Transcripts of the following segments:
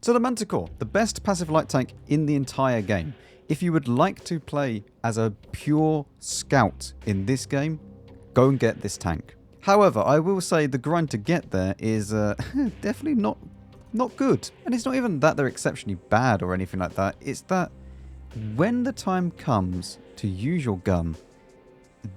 So the Manticore, the best passive light tank in the entire game. If you would like to play as a pure scout in this game, go and get this tank. However, I will say the grind to get there is definitely not good. And it's not even that they're exceptionally bad or anything like that. It's that when the time comes to use your gun,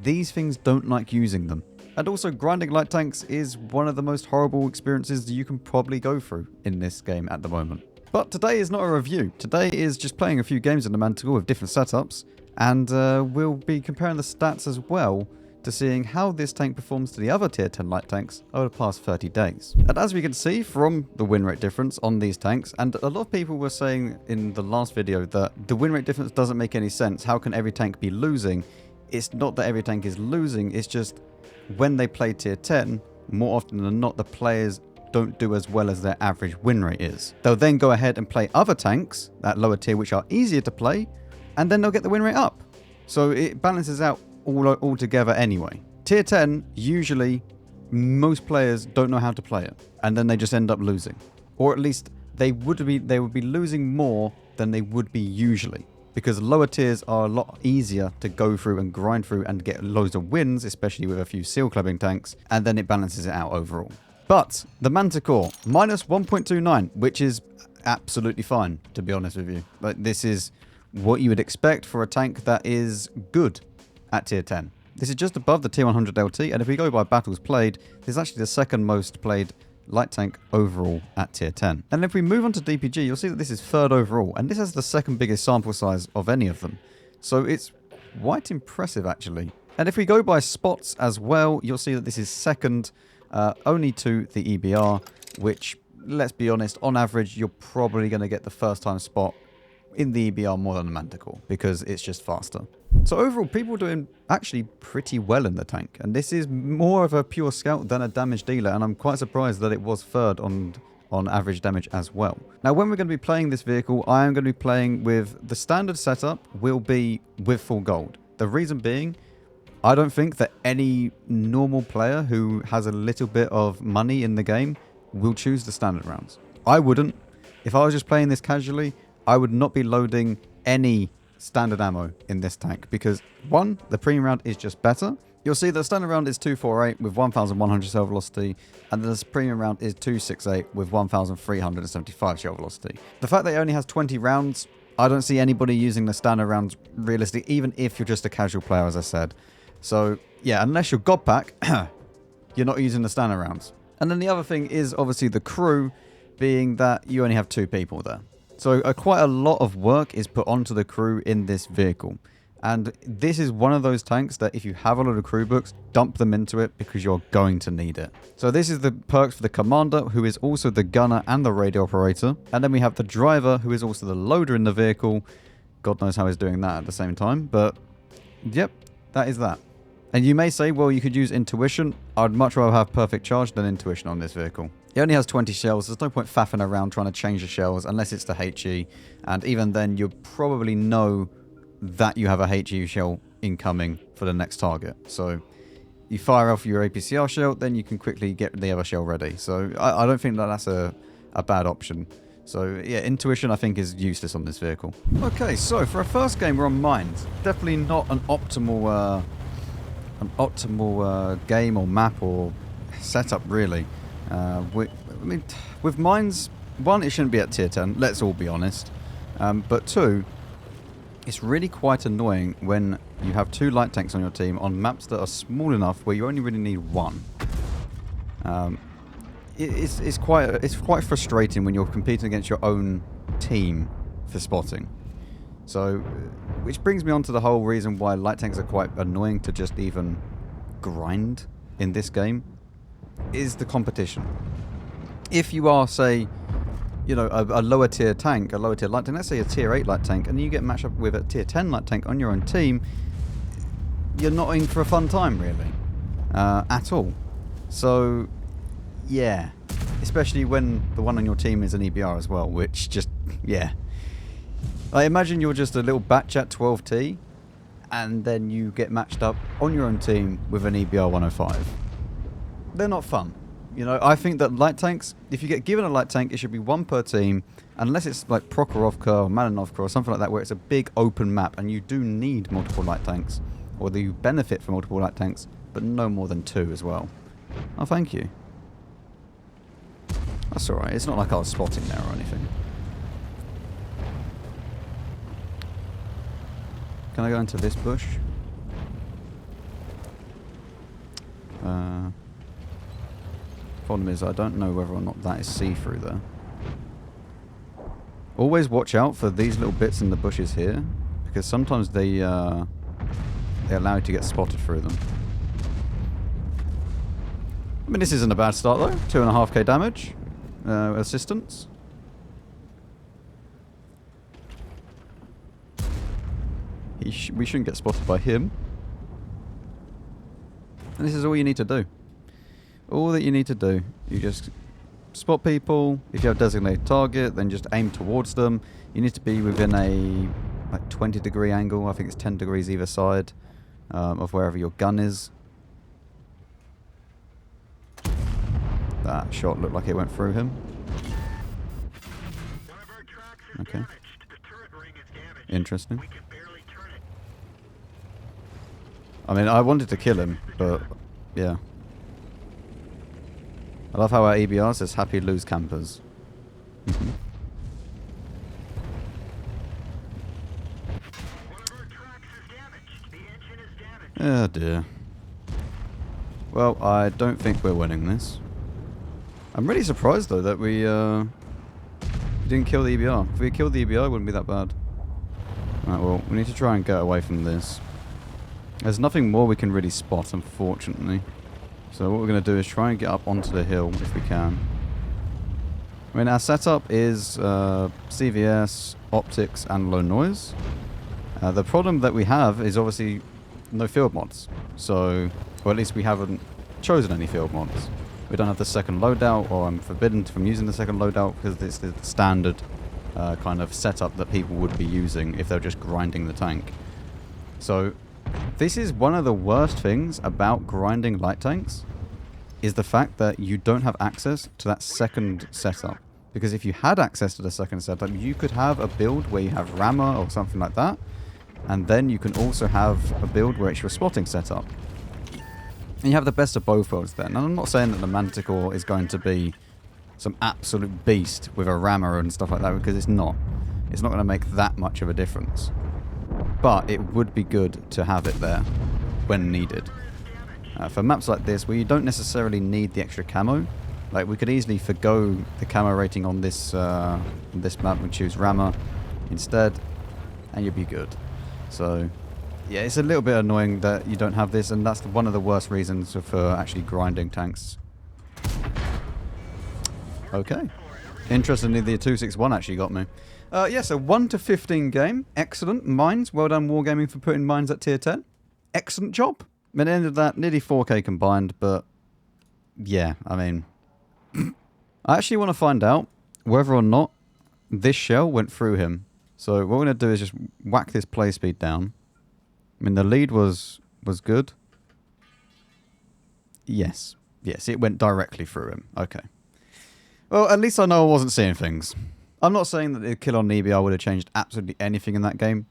these things don't like using them. And also, grinding light tanks is one of the most horrible experiences that you can probably go through in this game at the moment. But today is not a review. Today is just playing a few games in the Manticore with different setups. And we'll be comparing the stats as well to seeing how this tank performs to the other tier 10 light tanks over the past 30 days. And as we can see from the win rate difference on these tanks, and a lot of people were saying in the last video that the win rate difference doesn't make any sense. How can every tank be losing? It's not that every tank is losing, it's just when they play tier 10, more often than not, the players don't do as well as their average win rate is. They'll then go ahead and play other tanks at lower tier which are easier to play, and then they'll get the win rate up. So it balances out all together anyway. Tier 10, usually most players don't know how to play it, and then they just end up losing. Or at least they would be losing more than they would be usually. Because lower tiers are a lot easier to go through and grind through and get loads of wins, especially with a few seal clubbing tanks, and then it balances it out overall. But the Manticore, minus 1.29, which is absolutely fine, to be honest with you. Like, this is what you would expect for a tank that is good at tier 10. This is just above the tier 100 LT, and if we go by battles played, this is actually the second most played light tank overall at tier 10. And if we move on to DPG, you'll see that this is third overall, and this has the second biggest sample size of any of them. So it's quite impressive, actually. And if we go by spots as well, you'll see that this is second only to the EBR, which, let's be honest, on average, you're probably going to get the first time spot in the EBR more than the Manticore, because it's just faster. So overall, people are doing actually pretty well in the tank, and this is more of a pure scout than a damage dealer, and I'm quite surprised that it was third on average damage as well. Now, when we're going to be playing this vehicle, I am going to be playing with the standard setup will be with full gold. The reason being, I don't think that any normal player who has a little bit of money in the game will choose the standard rounds. I wouldn't. If I was just playing this casually, I would not be loading any standard ammo in this tank because, one, the premium round is just better. You'll see the standard round is 248 with 1,100 shell velocity, and this premium round is 268 with 1,375 shell velocity. The fact that it only has 20 rounds, I don't see anybody using the standard rounds realistically, even if you're just a casual player, as I said. So, yeah, unless you're God Pack, you're not using the standard rounds. And then the other thing is obviously the crew, being that you only have 2 people there. So quite a lot of work is put onto the crew in this vehicle. And this is one of those tanks that if you have a lot of crew books, dump them into it because you're going to need it. So this is the perks for the commander, who is also the gunner and the radio operator. And then we have the driver, who is also the loader in the vehicle. God knows how he's doing that at the same time. But yep, that is that. And you may say, well, you could use intuition. I'd much rather have perfect charge than intuition on this vehicle. It only has 20 shells. There's no point faffing around trying to change the shells unless it's to HE. And even then, you'll probably know that you have a HE shell incoming for the next target. So you fire off your APCR shell, then you can quickly get the other shell ready. So I don't think that that's a bad option. So yeah, intuition I think is useless on this vehicle. Okay, so for our first game, we're on mines. Definitely not an optimal game or map or setup really. I mean, with mines, one, it shouldn't be at tier 10, let's all be honest. But two, it's really quite annoying when you have 2 light tanks on your team on maps that are small enough where you only really need 1. It's quite frustrating when you're competing against your own team for spotting. So, which brings me on to the whole reason why light tanks are quite annoying to just even grind in this game, is the competition. If you are, say, you know, a lower tier tank, a lower tier light tank, let's say a tier 8 light tank, and you get matched up with a tier 10 light tank on your own team, you're not in for a fun time, really, at all. So, yeah, especially when the one on your team is an EBR as well, which just, yeah. I imagine you're just a little batch at 12T, and then you get matched up on your own team with an EBR 105. They're not fun. You know, I think that light tanks, if you get given a light tank, it should be one per team, unless it's like Prokhorovka or Malinovka or something like that, where it's a big open map and you do need multiple light tanks, or that you benefit from multiple light tanks, but no more than 2 as well. Oh, thank you. That's alright, it's not like I was spotting there or anything. Can I go into this bush? Problem is, I don't know whether or not that is see-through there. Always watch out for these little bits in the bushes here, because sometimes they allow you to get spotted through them. I mean, this isn't a bad start though. 2.5k damage. Assistance. We shouldn't get spotted by him. And this is all you need to do. All that you need to do. You just spot people. If you have a designated target, then just aim towards them. You need to be within a like 20-degree angle. I think it's 10 degrees either side of wherever your gun is. That shot looked like it went through him. Okay. Interesting. I mean, I wanted to kill him, but yeah. I love how our EBR says happy lose campers. Oh dear. Well, I don't think we're winning this. I'm really surprised though that we didn't kill the EBR. If we had killed the EBR, it wouldn't be that bad. Right, well, we need to try and get away from this. There's nothing more we can really spot, unfortunately. So what we're going to do is try and get up onto the hill if we can. I mean, our setup is CVS, optics, and low noise. The problem that we have is obviously no field mods. So, or at least we haven't chosen any field mods. We don't have the second loadout, or I'm forbidden from using the second loadout because it's the standard kind of setup that people would be using if they're just grinding the tank. So this is one of the worst things about grinding light tanks, is the fact that you don't have access to that second setup. Because if you had access to the second setup, you could have a build where you have rammer or something like that, and then you can also have a build where it's your spotting setup. And you have the best of both worlds then. And I'm not saying that the Manticore is going to be some absolute beast with a rammer and stuff like that, because it's not. It's not going to make that much of a difference. But it would be good to have it there when needed. For maps like this, where you don't necessarily need the extra camo, like we could easily forgo the camo rating on this map and choose rammer instead, and you'd be good. So yeah, it's a little bit annoying that you don't have this, and that's one of the worst reasons for actually grinding tanks. Okay. Interestingly, the 261 actually got me. Yeah, so 1 to 15 game. Excellent. Mines. Well done, Wargaming, for putting mines at tier 10. Excellent job. At the end of that, nearly 4k combined, but yeah, I mean, I actually want to find out whether or not this shell went through him. So what we're going to do is just whack this play speed down. I mean, the lead was good. Yes. Yes, it went directly through him. Okay. Well, at least I know I wasn't seeing things. I'm not saying that the kill on EBR would have changed absolutely anything in that game,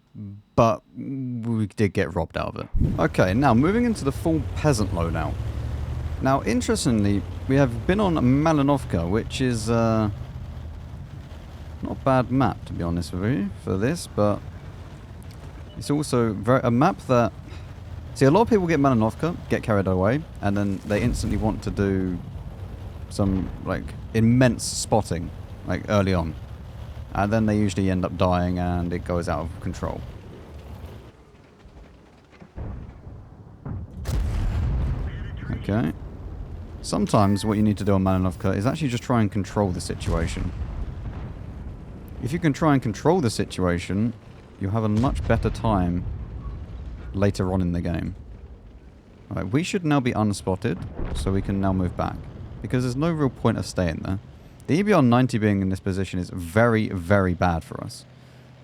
but we did get robbed out of it. Okay, now moving into the full Peasant loadout. Now, interestingly, we have been on Malinovka, which is not a bad map, to be honest with you, for this, but it's also a map that... See, a lot of people get Malinovka, get carried away, and then they instantly want to do some, like, immense spotting, like, early on. And then they usually end up dying and it goes out of control. Okay. Sometimes what you need to do on Malinovka is actually just try and control the situation. If you can try and control the situation, you'll have a much better time later on in the game. Alright, we should now be unspotted, so we can now move back. Because there's no real point of staying there. The EBR 90 being in this position is very, very bad for us.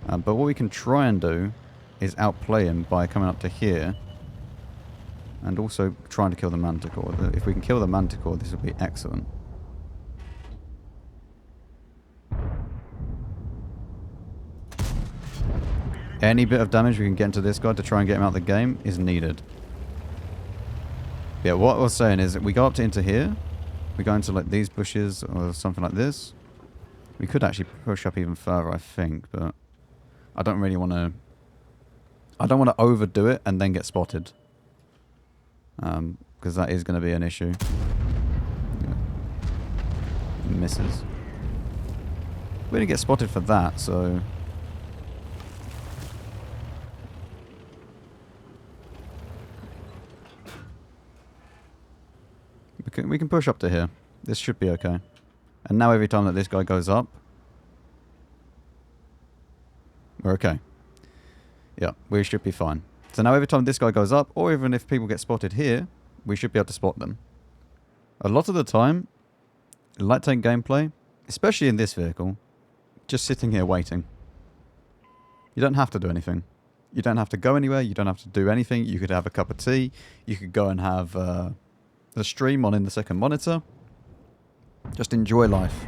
But what we can try and do is outplay him by coming up to here. And also trying to kill the Manticore. If we can kill the Manticore, this will be excellent. Any bit of damage we can get into this guy to try and get him out of the game is needed. Yeah, what I was saying is that we go up to into here. We go into like these bushes or something like this. We could actually push up even further, I think, but I don't really want to... I don't want to overdo it and then get spotted. Because that is going to be an issue. Yeah. Misses. We didn't get spotted for that, so... We can push up to here. This should be okay. And now every time that this guy goes up... we're okay. Yeah, we should be fine. So now every time this guy goes up, or even if people get spotted here, we should be able to spot them. A lot of the time, light tank gameplay, especially in this vehicle, just sitting here waiting. You don't have to do anything. You don't have to go anywhere. You don't have to do anything. You could have a cup of tea. You could go and have the stream on in the second monitor. Just enjoy life.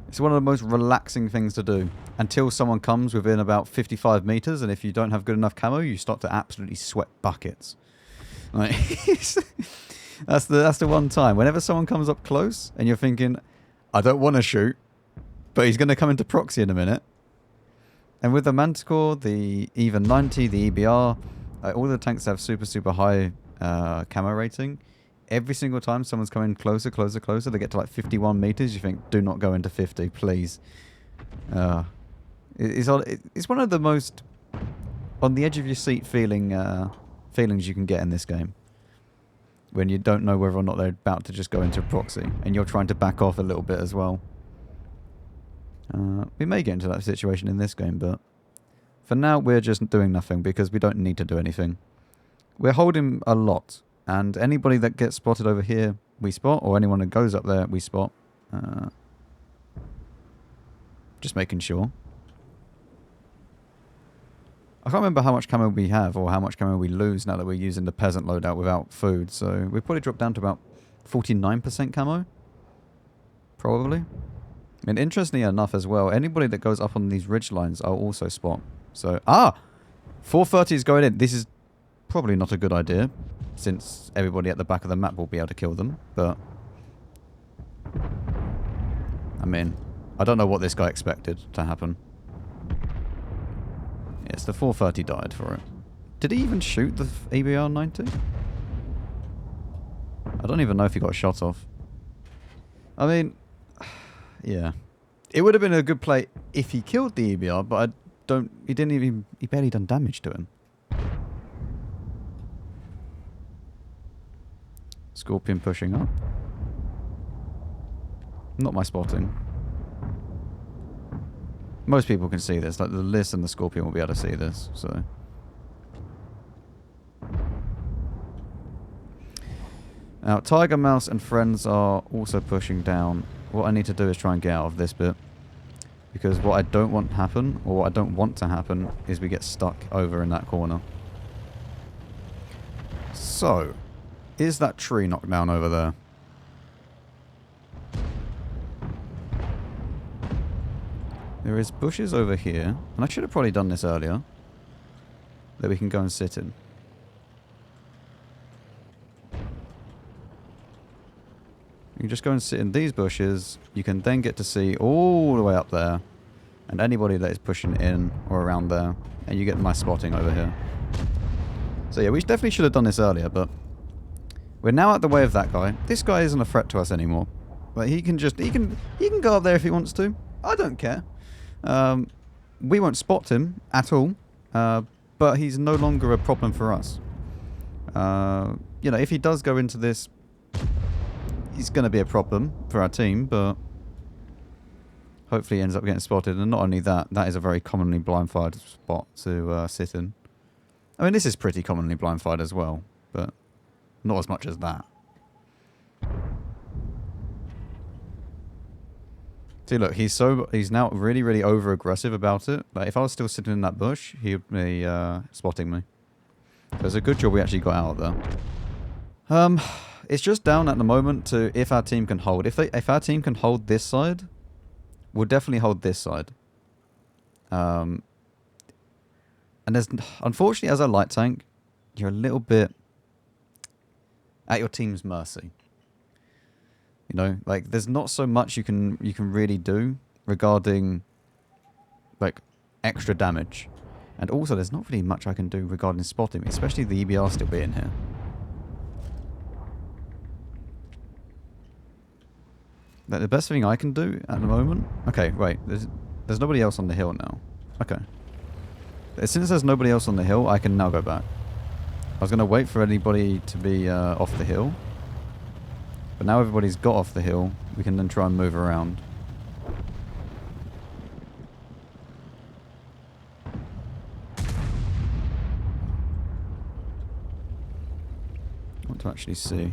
It's one of the most relaxing things to do. Until someone comes within about 55 meters, and if you don't have good enough camo, you start to absolutely sweat buckets. Like, that's the one time. Whenever someone comes up close, and you're thinking, I don't want to shoot, but he's going to come into proxy in a minute. And with the Manticore, the even 90, the EBR, all the tanks have super high camo rating. Every single time someone's coming closer, they get to like 51 meters, you think, do not go into 50, please. It's one of the most on the edge of your seat feelings you can get in this game. When you don't know whether or not they're about to just go into a proxy, and you're trying to back off a little bit as well. We may get into that situation in this game, but for now we're just doing nothing because we don't need to do anything. We're holding a lot, and anybody that gets spotted over here, we spot, or anyone that goes up there, we spot. Just making sure. I can't remember how much camo we have or how much camo we lose now that we're using the Peasant loadout without food, so we've probably dropped down to about 49% camo. Probably. I mean, interestingly enough as well, anybody that goes up on these ridge lines I'll also spot. So, 430 is going in. This is probably not a good idea, since everybody at the back of the map will be able to kill them, but... I mean, I don't know what this guy expected to happen. Yes, the 430 died for it. Did he even shoot the EBR 90? I don't even know if he got shot off. I mean, yeah. It would have been a good play if he killed the EBR, but he barely done damage to him. Scorpion pushing up. Not my spotting. Most people can see this. Like the Liss and the Scorpion will be able to see this. So now Tiger, Mouse and friends are also pushing down. What I need to do is try and get out of this bit, because what I don't want to happen, or what I don't want to happen, is we get stuck over in that corner. So, is that tree knocked down over there? There is bushes over here, and I should have probably done this earlier, that we can go and sit in. You can just go and sit in these bushes. You can then get to see all the way up there, and anybody that is pushing in or around there, and you get nice spotting over here. So yeah, we definitely should have done this earlier, but we're now out the way of that guy. This guy isn't a threat to us anymore. But he can go up there if he wants to. I don't care. We won't spot him at all, but he's no longer a problem for us. You know, if he does go into this, he's going to be a problem for our team, but hopefully he ends up getting spotted. And not only that, that is a very commonly blind-fired spot to sit in. I mean, this is pretty commonly blind-fired as well, but not as much as that. See, look, he's now really over aggressive about it. Like, if I was still sitting in that bush, he would be spotting me. So it's a good job we actually got out of there. It's just down at the moment to if our team can hold. If our team can hold this side, we'll definitely hold this side. And there's, unfortunately, as a light tank, you're a little bit at your team's mercy. You know, like there's not so much you can really do regarding like extra damage, and also there's not really much I can do regarding spotting, especially the EBR still being here. Like, the best thing I can do at the moment. Okay, wait. There's nobody else on the hill now. Okay. As soon as there's nobody else on the hill, I can now go back. I was going to wait for anybody to be off the hill. But now everybody's got off the hill, we can then try and move around. I want to actually see.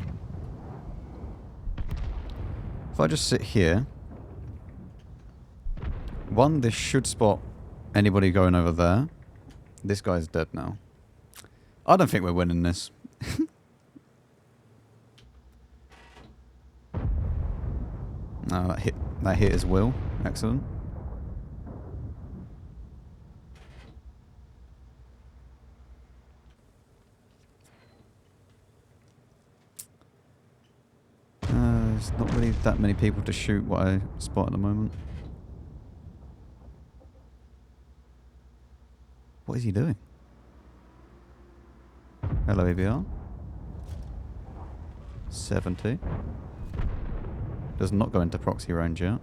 If I just sit here, one, this should spot anybody going over there. This guy's dead now. I don't think we're winning this. No, that hit his will. Excellent. There's not really that many people to shoot what I spot at the moment. What is he doing? Hello, EBR. 70. Does not go into proxy range yet.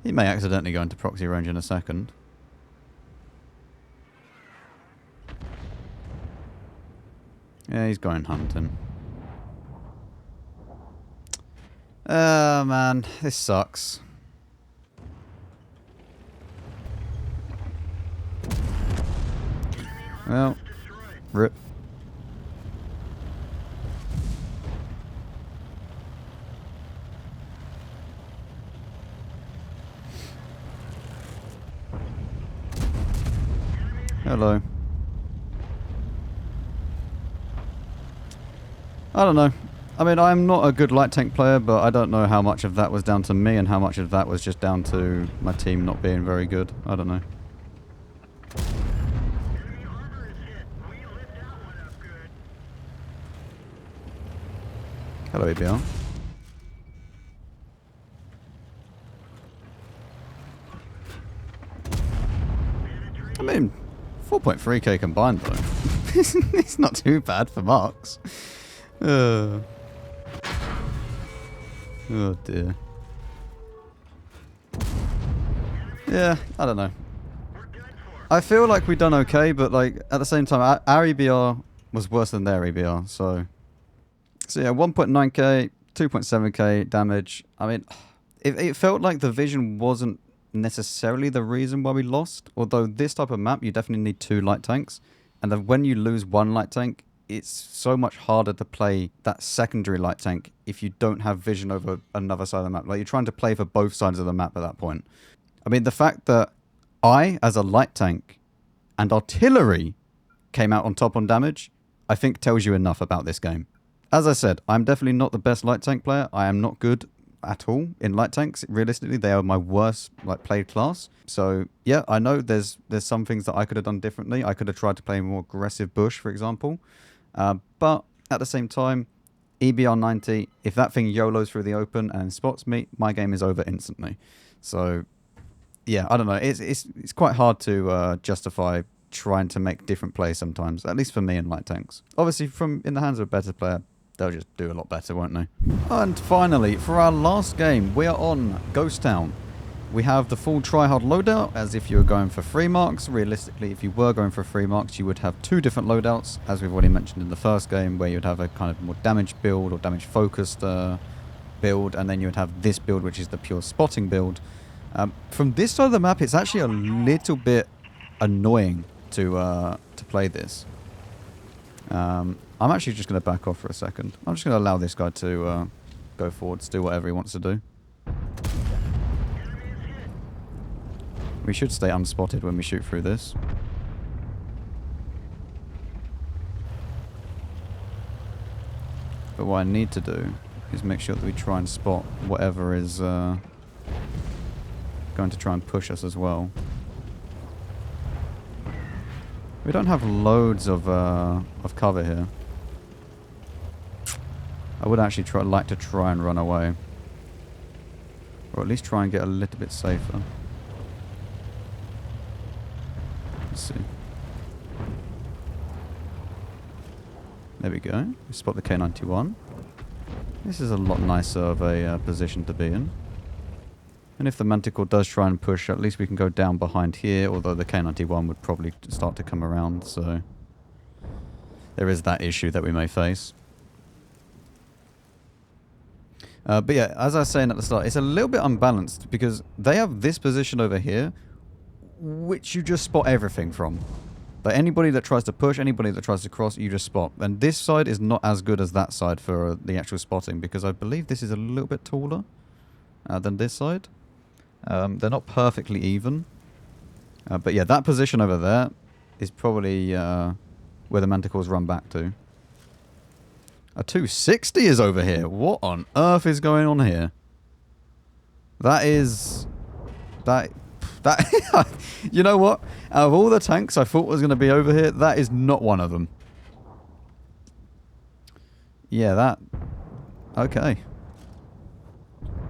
He may accidentally go into proxy range in a second. Yeah, he's going hunting. Oh man, this sucks. Well, rip. Hello. I don't know. I mean, I'm not a good light tank player, but I don't know how much of that was down to me and how much of that was just down to my team not being very good. I don't know. Hello, EBR. I mean, 4.3k combined though. It's not too bad for marks. Oh dear. Yeah, I don't know. I feel like we've done okay, but like at the same time, our EBR was worse than their EBR. So yeah, 1.9k, 2.7k damage. I mean, it felt like the vision wasn't necessarily the reason why we lost. Although this type of map, you definitely need 2 light tanks, and then when you lose 1 light tank, it's so much harder to play that secondary light tank if you don't have vision over another side of the map. Like, you're trying to play for both sides of the map at that point. I mean, the fact that I, as a light tank, and artillery came out on top on damage, I think tells you enough about this game. As I said, I'm definitely not the best light tank player. I am not good at all in light tanks. Realistically, they are my worst played class. So yeah, I know there's some things that I could have done differently. I could have tried to play more aggressive bush, for example. But at the same time, EBR 90, if that thing YOLOs through the open and spots me, my game is over instantly. So yeah, I don't know. It's quite hard to justify trying to make different plays sometimes, at least for me in light tanks. Obviously, in the hands of a better player, they'll just do a lot better, won't they? And finally, for our last game, we are on Ghost Town. We have the full tryhard loadout, as if you were going for 3 marks. Realistically, if you were going for 3 marks, you would have 2 different loadouts, as we've already mentioned in the first game, where you'd have a kind of more damage build or damage focused build, and then you would have this build, which is the pure spotting build. From this side of the map, it's actually a little bit annoying to play this. I'm actually just going to back off for a second. I'm just going to allow this guy to go forwards, do whatever he wants to do. We should stay unspotted when we shoot through this. But what I need to do is make sure that we try and spot whatever is going to try and push us as well. We don't have loads of cover here. I would actually like to try and run away. Or at least try and get a little bit safer. Let's see. There we go. We spot the K91. This is a lot nicer of a position to be in. And if the Manticore does try and push, at least we can go down behind here, although the K91 would probably start to come around, so there is that issue that we may face. But yeah, as I was saying at the start, it's a little bit unbalanced because they have this position over here, which you just spot everything from. Like anybody that tries to push, anybody that tries to cross, you just spot. And this side is not as good as that side for the actual spotting because I believe this is a little bit taller than this side. They're not perfectly even. But yeah, that position over there is probably where the Manticores run back to. A 260 is over here. What on earth is going on here? That is... That you know what? Out of all the tanks I thought was going to be over here, that is not one of them. Yeah, that... Okay.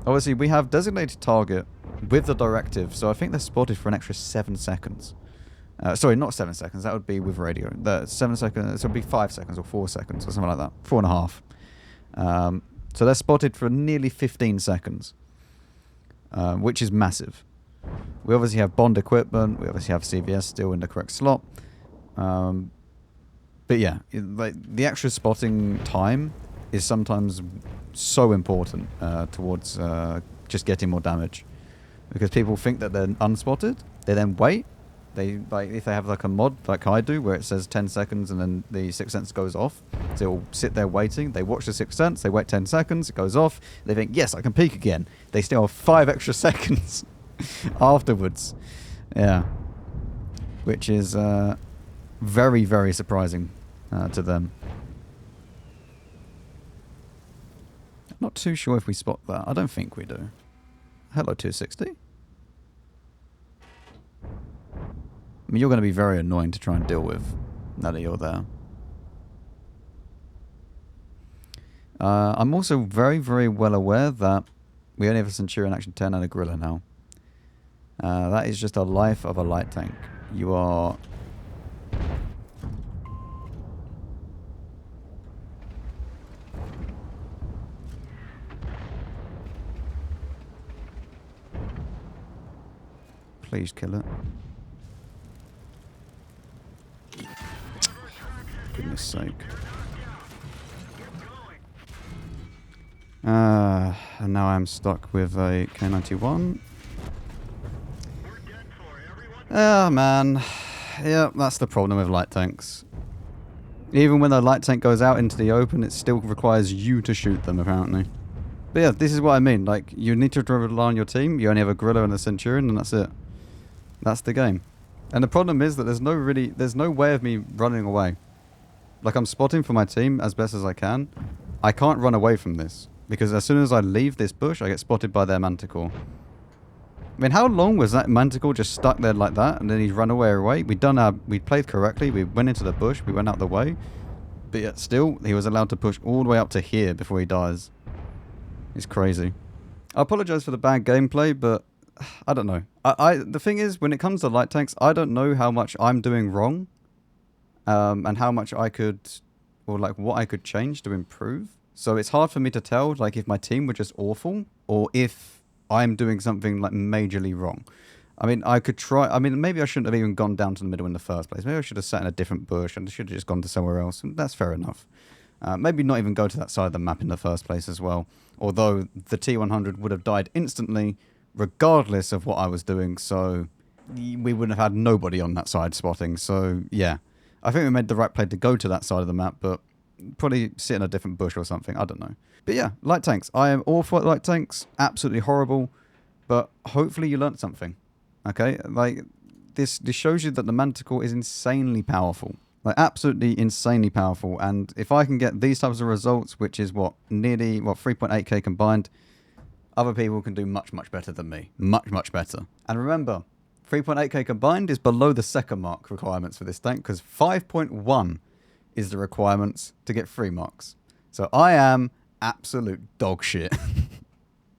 Obviously, we have designated target with the directive, so I think they're spotted for an extra 7 seconds. Sorry, not 7 seconds. That would be with radio. The 7 seconds. So it would be 5 seconds or 4 seconds or something like that. 4.5. So they're spotted for nearly 15 seconds, which is massive. We obviously have Bond equipment. We obviously have CVS still in the correct slot. But yeah, like the extra spotting time is sometimes so important towards just getting more damage, because people think that they're unspotted. They then wait. They like if they have like a mod like I do where it says 10 seconds and then the Sixth Sense goes off. So they'll sit there waiting. They watch the Sixth Sense. They wait 10 seconds. It goes off. They think, yes, I can peek again. They still have 5 extra seconds afterwards. Yeah, which is very, very surprising to them. I'm not too sure if we spot that. I don't think we do. Hello, 260. I mean, you're going to be very annoying to try and deal with now that you're there. I'm also very, very well aware that we only have a Centurion Action 10 and a Gorilla now. That is just a life of a light tank. You are... Please kill it. Goodness sake. And now I'm stuck with a K91. Oh man. Yeah, that's the problem with light tanks. Even when the light tank goes out into the open, it still requires you to shoot them, apparently. But yeah, this is what I mean. Like, you need to rely on your team. You only have a Gorilla and a Centurion, and that's it. That's the game. And the problem is that there's no way of me running away. Like, I'm spotting for my team as best as I can. I can't run away from this. Because as soon as I leave this bush, I get spotted by their Manticore. I mean, how long was that Manticore just stuck there like that? And then he's run away. We played correctly. We went into the bush. We went out the way. But yet still, he was allowed to push all the way up to here before he dies. It's crazy. I apologize for the bad gameplay, but I don't know. The thing is, when it comes to light tanks, I don't know how much I'm doing wrong. And how much I could, or like what I could change to improve. So it's hard for me to tell, like, if my team were just awful, or if I'm doing something, like, majorly wrong. I mean, I could try, I mean, maybe I shouldn't have even gone down to the middle in the first place. Maybe I should have sat in a different bush, and I should have just gone to somewhere else, and that's fair enough. Maybe not even go to that side of the map in the first place as well. Although, the T100 would have died instantly, regardless of what I was doing, so we would have had nobody on that side spotting, so, yeah. I think we made the right play to go to that side of the map, but probably sit in a different bush or something. I don't know. But yeah, light tanks. I am all for light tanks. Absolutely horrible. But hopefully you learnt something. Okay, like this shows you that the Manticore is insanely powerful. Like absolutely insanely powerful. And if I can get these types of results, which is what nearly 3.8k combined, other people can do much, much better than me. Much, much better. And remember, 3.8k combined is below the second mark requirements for this tank, because 5.1 is the requirements to get 3 marks. So I am absolute dog shit.